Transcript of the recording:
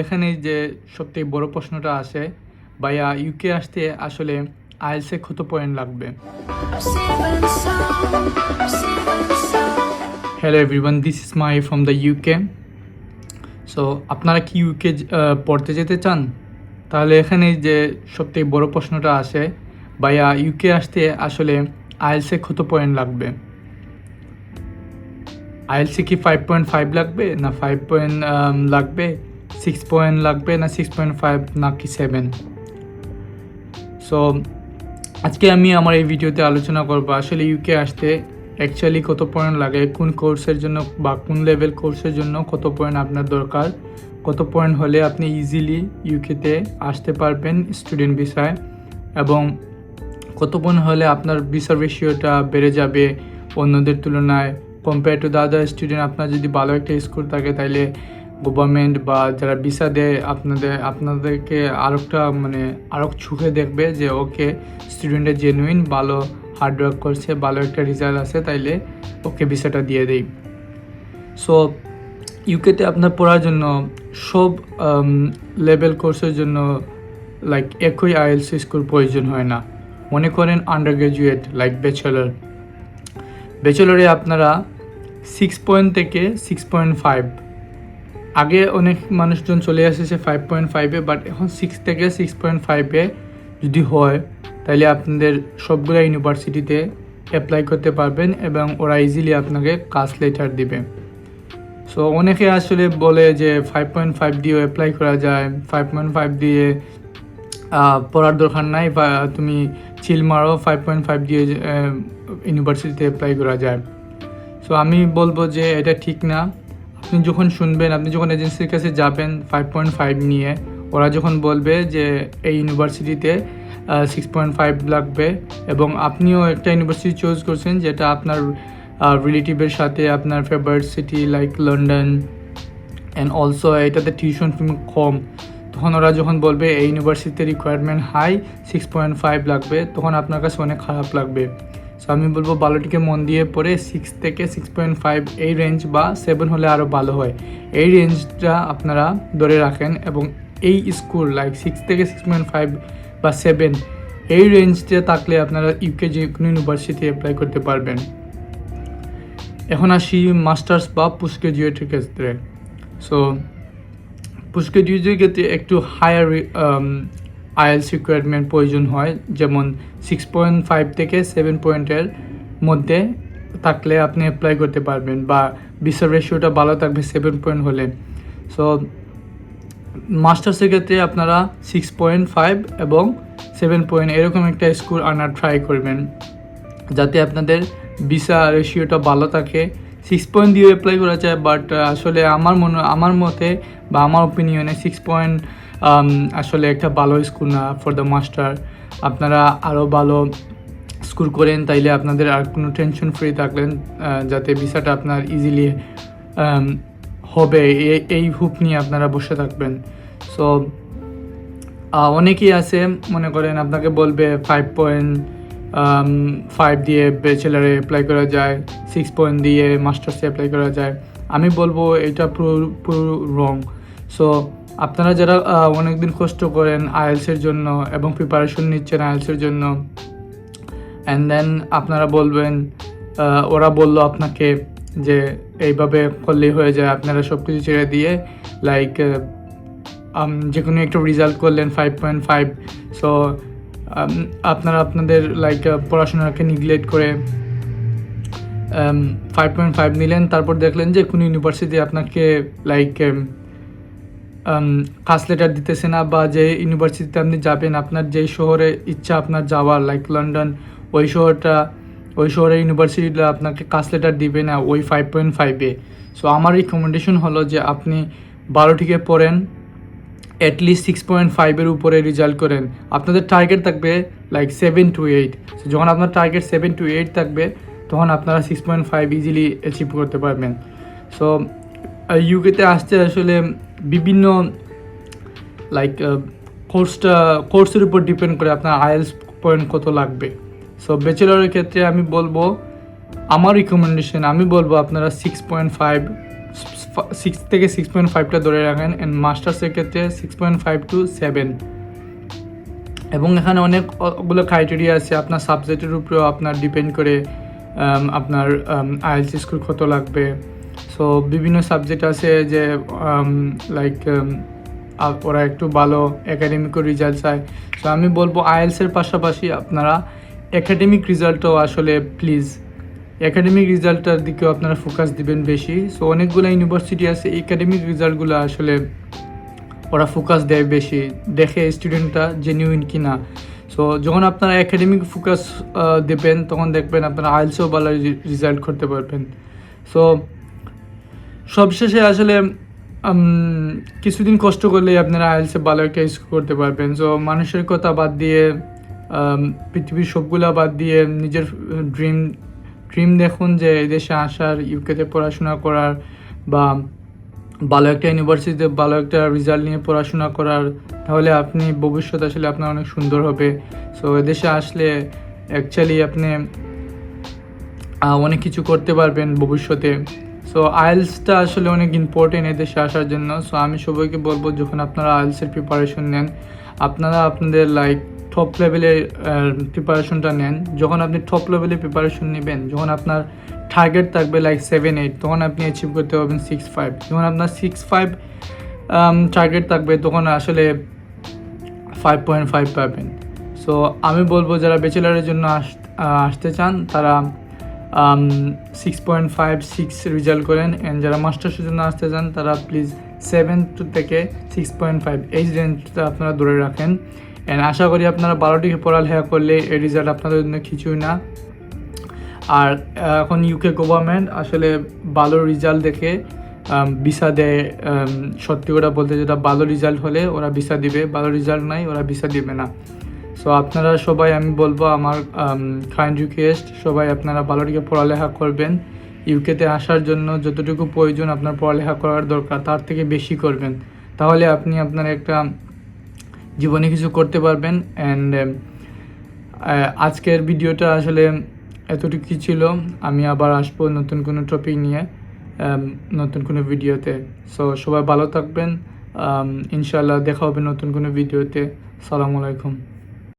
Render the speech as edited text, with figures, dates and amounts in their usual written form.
এখানে যে সবথেকে বড় প্রশ্নটা আসে, ভাইয়া ইউকে আসতে আসলে আইএলসে কত পয়েন্ট লাগবে? Hello everyone, this is my from the UK. So আপনারা কি ইউকে পড়তে যেতে চান? তাহলে এখানে যে সবথেকে বড় প্রশ্নটা আসে, ভাইয়া ইউকে আসতে আসলে আইএলসে কত পয়েন্ট লাগবে? আইএলসে কি 5.5 লাগবে, না 5 পয়েন্ট লাগবে, 6 পয়েন্ট লাগবে, না 6.5, নাকি 7? সো আজকে আমি আমার এই ভিডিওতে আলোচনা করব আসলে ইউকে আসতে অ্যাকচুয়ালি কত পয়েন্ট লাগে, কোন কোর্সের জন্য বা কোন লেভেল কোর্সের জন্য কত পয়েন্ট আপনার দরকার, কত পয়েন্ট হলে আপনি ইজিলি ইউকেতে আসতে পারবেন স্টুডেন্ট ভিসায়, এবং কত পয়েন্ট হলে আপনার ভিসা রেশিওটা বেড়ে যাবে অন্যদের তুলনায় compare to the other student. আপনার যদি ভালো একটা স্কোর থাকে তাহলে গভর্নমেন্ট বা যারা ভিসা দেয় আপনাদেরকে আরও চোখে দেখবে যে ওকে স্টুডেন্টের জেনুইন, ভালো হার্ডওয়ার্ক করছে, ভালো একটা রেজাল্ট আছে, তাইলে ওকে ভিসাটা দিয়ে দেয়। সো ইউকেতে আপনার পড়ার জন্য সব লেভেল কোর্সের জন্য একই আইএলস স্কোর প্রয়োজন হয় না। মনে করেন আন্ডার গ্র্যাজুয়েট ব্যাচেলরে আপনারা 6 পয়েন্ট থেকে 6.5, আগে অনেক মানুষজন চলে এসেছে 5.5-এ, বাট এখন 6 থেকে 6.5-এ যদি হয় তাহলে আপনাদের সবগুলো ইউনিভার্সিটিতে অ্যাপ্লাই করতে পারবেন এবং ওরা ইজিলি আপনাকে কাস্ট লেটার দিবে। সো অনেকে আসলে বলে যে 5.5 দিয়েও অ্যাপ্লাই করা যায়, 5.5 দিয়ে পড়ার দরকার নাই, বা তুমি চিল মারো, 5.5 দিয়ে ইউনিভার্সিটিতে অ্যাপ্লাই করা যায়। সো আমি বলবো যে এটা ঠিক না। আপনি যখন শুনবেন, আপনি যখন এজেন্সির কাছে যাবেন 5.5 নিয়ে, ওরা যখন বলবে যে এই ইউনিভার্সিটিতে 6.5 লাগবে, এবং আপনিও একটা ইউনিভার্সিটি চুজ করছেন যেটা আপনার রিলেটিভের সাথে, আপনার favourite city like London, and also এটাতে টিউশন ফি কম, তখন ওরা যখন বলবে এই ইউনিভার্সিটিতে রিকোয়ারমেন্ট হাই, 6.5 লাগবে, তখন আপনার কাছে অনেক খারাপ লাগবে। সো আমি বলবো ভালোটিকে মন দিয়ে পড়ে 6 থেকে 6.5 এই রেঞ্জ, বা 7 হলে আরও ভালো হয়, এই রেঞ্জটা আপনারা ধরে রাখেন, এবং এই স্কুল 6 থেকে 6.5 বা 7 এই রেঞ্জটা থাকলে আপনারা ইউকে যে কোনো ইউনিভার্সিটি অ্যাপ্লাই করতে পারবেন। এখন আসি মাস্টার্স বা পোস্ট গ্রাজুয়েটের ক্ষেত্রে। সো পোস্ট গ্রাজুয়েটের ক্ষেত্রে একটু হায়ার আইএলস রিকোয়ারমেন্ট প্রয়োজন হয়, যেমন 6.5 থেকে 7 পয়েন্টের মধ্যে থাকলে আপনি অ্যাপ্লাই করতে পারবেন, বা ভিসা রেশিওটা ভালো থাকবে 7 পয়েন্ট হলে। সো মাস্টার্সের ক্ষেত্রে আপনারা 6.5 এবং 7 পয়েন্ট এরকম একটা স্কোর আনার ট্রাই করবেন, যাতে আপনাদের ভিসা রেশিওটা ভালো থাকে। 6 পয়েন্ট দিয়ে অ্যাপ্লাই করা যায়, বাট আসলে আমার মতে বা আমার ওপিনিয়নে 6 পয়েন্ট আসলে একটা ভালো স্কোর না ফর দ্য মাস্টার। আপনারা আরও ভালো স্কোর করেন, তাইলে আপনাদের আর কোনো টেনশন ফ্রি থাকলেন, যাতে ভিসাটা আপনার ইজিলি হবে, এই হুপ নিয়ে আপনারা বসে থাকবেন। সো অনেকেই আছে, মনে করেন আপনাকে বলবে 5.5 দিয়ে ব্যাচেলারে অ্যাপ্লাই করা যায়, 6 পয়েন্ট দিয়ে মাস্টার্সে অ্যাপ্লাই করা যায়। আমি বলবো এটা পুরো রং। সো আপনারা যারা অনেকদিন কষ্ট করেন আইএলসের জন্য এবং প্রিপারেশন নিচ্ছেন আইএলসের জন্য, অ্যান্ড দেন আপনারা বলবেন, ওরা বললো আপনাকে যে এইভাবে করলেই হয়ে যায়, আপনারা সব কিছু ছেড়ে দিয়ে যে কোনো একটা রেজাল্ট করলেন 5.5, সো আপনারা আপনাদের পড়াশোনাকে নিগলেক্ট করে 5.5 নিলেন, তারপর দেখলেন যে কোনো ইউনিভার্সিটি আপনাকে কাস্ট লেটার দিতেছে না, বা যে ইউনিভার্সিটিতে আপনি যাবেন, আপনার যেই শহরে ইচ্ছা আপনার যাওয়ার লন্ডন, ওই শহরের ইউনিভার্সিটিটা আপনাকে কাস্ট লেটার দিবে না ওই 5.5-এ। সো আমার রিকমেন্ডেশন হলো যে আপনি 12 থেকে পড়েন, অ্যাটলিস্ট 6.5-এর উপরে রেজাল্ট করেন। আপনাদের টার্গেট থাকবে 7 to 8। সো যখন আপনার টার্গেট 7 to 8 থাকবে, তখন আপনারা 6.5 ইজিলি অ্যাচিভ করতে পারবেন। সো ইউকেতে আসতে আসলে বিভিন্ন কোর্সের উপর ডিপেন্ড করে আপনার আইএলস পয়েন্ট কত লাগবে। সো ব্যাচেলরের ক্ষেত্রে আমি বলবো, আমার রিকমেন্ডেশন, আমি বলবো আপনারা 6.5 6 থেকে 6.5টা ধরে রাখেন, অ্যান্ড মাস্টার্সের ক্ষেত্রে 6.5 to 7। এবং এখানে অনেকগুলো ক্রাইটেরিয়া আছে, আপনার সাবজেক্টের উপরেও আপনার ডিপেন্ড করে আপনার আইএলটিএস স্কোর কত লাগবে। সো বিভিন্ন সাবজেক্ট আছে যে লাইক ওরা একটু ভালো একাডেমিকও রেজাল্ট চায়। সো আমি বলবো আইএলটিএসের পাশাপাশি আপনারা একাডেমিক রেজাল্টও আসলে প্লিজ একাডেমিক রেজাল্টটার দিকেও আপনারা ফোকাস দিবেন বেশি। সো অনেকগুলো ইউনিভার্সিটি আছে একাডেমিক রেজাল্টগুলো আসলে ওরা ফোকাস দেয় বেশি, দেখে স্টুডেন্টটা জেনুইন কি না। সো যখন আপনারা একাডেমিক ফোকাস দেবেন তখন দেখবেন আপনারা আইএলটিএসও ভালো রেজাল্ট করতে পারবেন। সো সবশেষে আসলে কিছুদিন কষ্ট করলেই আপনারা আইএলটিএসে ভালো একটা স্কোর করতে পারবেন। সো মানুষের কথা বাদ দিয়ে, পৃথিবীর সবগুলা বাদ দিয়ে নিজের ড্রিম দেখুন যে এদেশে আসার, ইউকেতে পড়াশোনা করার, বা ভালো একটা ইউনিভার্সিটিতে ভালো একটা রেজাল্ট নিয়ে পড়াশোনা করার। তাহলে আপনি ভবিষ্যৎ আসলে আপনার অনেক সুন্দর হবে। সো এদেশে আসলে অ্যাকচুয়ালি আপনি অনেক কিছু করতে পারবেন ভবিষ্যতে। সো আইএলটিএসটা আসলে অনেক ইম্পর্টেন্ট এদেশে আসার জন্য। সো আমি সবাইকে বলবো যখন আপনারা আইএলটিএসের প্রিপারেশন নেন, আপনারা আপনাদের লাইক টপ লেভেলের প্রিপারেশনটা নেন। যখন আপনি টপ লেভেলের প্রিপারেশন নেবেন, যখন আপনার টার্গেট থাকবে লাইক 7-8, তখন আপনি অ্যাচিভ করতে পারবেন 6-5। যখন আপনার 6-5 টার্গেট থাকবে তখন আসলে 5.5 পাবেন। সো আমি বলবো যারা ব্যাচেলারের জন্য আসতে চান তারা 6.5-6 রেজাল্ট করেন, অ্যান্ড যারা মাস্টার্সের জন্য আসতে চান তারা প্লিজ 7 থেকে 6.5 এই রেঞ্জটা আপনারা ধরে রাখেন। অ্যান্ড আশা করি আপনারা 12টিকে পড়ালেখা করলে এই রেজাল্ট আপনাদের জন্য কিছুই না। আর এখন ইউকে গভর্নমেন্ট আসলে ভালো রেজাল্ট দেখে ভিসা দেয়। সত্যি কথা বলতে যেটা ভালো রেজাল্ট হলে ওরা ভিসা দিবে, ভালো রেজাল্ট নাই ওরা ভিসা দিবে না। সো আপনারা সবাই, আমি বলবো আমার কাইন্ড রিকোয়েস্ট, সবাই আপনারা ভালোটিকে পড়ালেখা করবেন। ইউকেতে আসার জন্য যতটুকু প্রয়োজন আপনার পড়ালেখা করার দরকার তার থেকে বেশি করবেন, তাহলে আপনি আপনার একটা জীবনে কিছু করতে পারবেন। অ্যান্ড আজকের ভিডিওটা আসলে এতটুকুই ছিল। আমি আবার আসবো নতুন কোনো টপিক নিয়ে, নতুন কোনো ভিডিওতে। সো সবাই ভালো থাকবেন, ইনশাআল্লাহ দেখা হবে নতুন কোনো ভিডিওতে। আসসালামু আলাইকুম।